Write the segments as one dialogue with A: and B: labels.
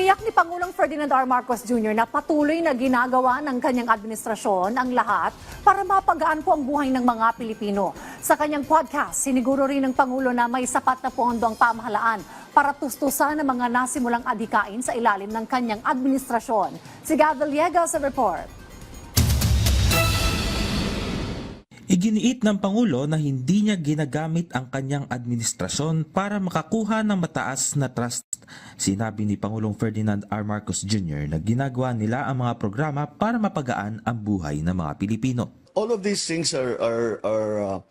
A: Tiniyak ni Pangulong Ferdinand R. Marcos Jr. na patuloy na ginagawa ng kanyang administrasyon ang lahat para mapagaan po ang buhay ng mga Pilipino. Sa kanyang podcast, siniguro rin ng Pangulo na may sapat na pondo ang pamahalaan para tustusan ang mga nasimulang adhikain sa ilalim ng kanyang administrasyon. Si Gad Villegas sa report.
B: Iginiit ng Pangulo na hindi niya ginagamit ang kanyang administrasyon para makakuha ng mataas na trust. Sinabi ni Pangulong Ferdinand R. Marcos Jr. na ginagawa nila ang mga programa para mapagaan ang buhay ng mga Pilipino.
C: All of these things are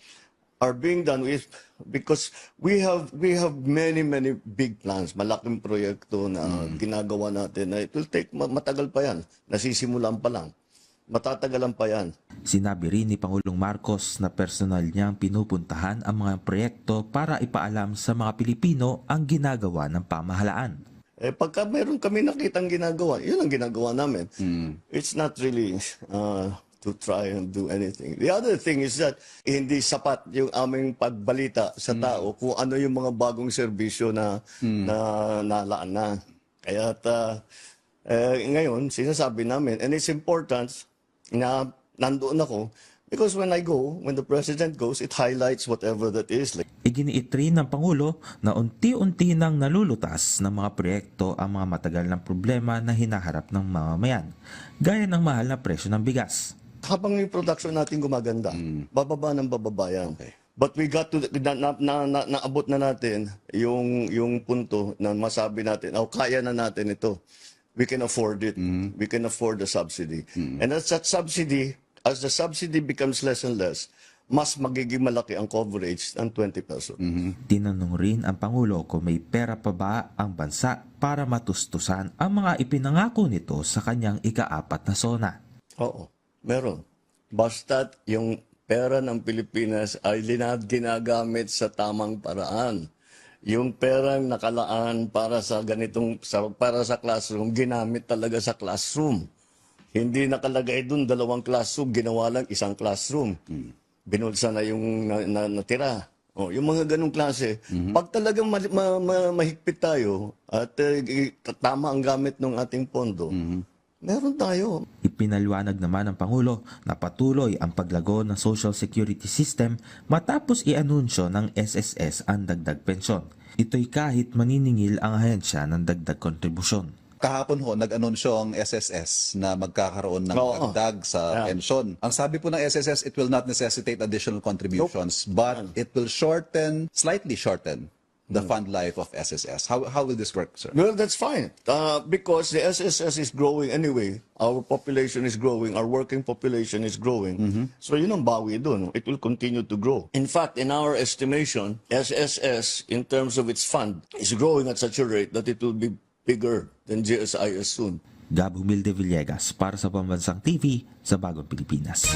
C: being done with because we have many big plans, malaking proyekto na ginagawa natin na it will take matagal pa yan, nasisimulan pa lang. Matatagalan pa yan.
B: Sinabi rin ni Pangulong Marcos na personal niyang pinupuntahan ang mga proyekto para ipaalam sa mga Pilipino ang ginagawa ng pamahalaan.
C: Pagka mayroon kami nakitang ginagawa, yun ang ginagawa namin. It's not really to try and do anything. The other thing is that hindi sapat yung aming pagbalita sa tao kung ano yung mga bagong serbisyo na nalaan na. Kaya ngayon, sinasabi namin, and it's important na nandoon ako because when the President goes, it highlights whatever that is.
B: Iginiit rin ng Pangulo na unti-unti nang nalulutas ng mga proyekto ang mga matagal ng problema na hinaharap ng mamamayan, gaya ng mahal na presyo ng bigas.
C: Habang yung production natin gumaganda, bababa ng bababa yan. Okay. But we got to, naabot na natin yung punto na masabi natin, kaya na natin ito. We can afford it. We can afford the subsidy. And as the subsidy becomes less and less, mas magiging malaki ang coverage ng 20 pesos.
B: Tinanong rin ang Pangulo kung may pera pa ba ang bansa para matustusan ang mga ipinangako nito sa kanyang ika-4 na SONA.
C: Oo, meron. Basta't yung pera ng Pilipinas ay ginagamit sa tamang paraan. Yung perang nakalaan para sa para sa classroom, ginamit talaga sa classroom. Hindi nakalagay doon 2 classroom, ginawa lang 1 classroom. Binulsa na yung natira. Yung mga ganong klase. Pag talagang mahigpit tayo at tama ang gamit ng ating pondo, meron tayo.
B: Ipinaliwanag naman ng Pangulo na patuloy ang paglago ng Social Security System matapos i-anunsyo ng SSS ang dagdag pensyon. Ito'y kahit maniningil ang ahensya ng dagdag kontribusyon.
D: Kahapon ho, nag-anunsyo ang SSS na magkakaroon ng dagdag sa pensyon. Ang sabi po ng SSS, it will not necessitate additional contributions, but it will slightly shorten the fund life of SSS. How will this work, sir?
C: Well, that's fine. Because the SSS is growing anyway. Our population is growing. Our working population is growing. So yun ang bawi dun. It will continue to grow. In fact, in our estimation, SSS, in terms of its fund, is growing at such a rate that it will be bigger than GSIS soon.
B: Gab Humilde Villegas para sa Pambansang TV sa Bagong Pilipinas.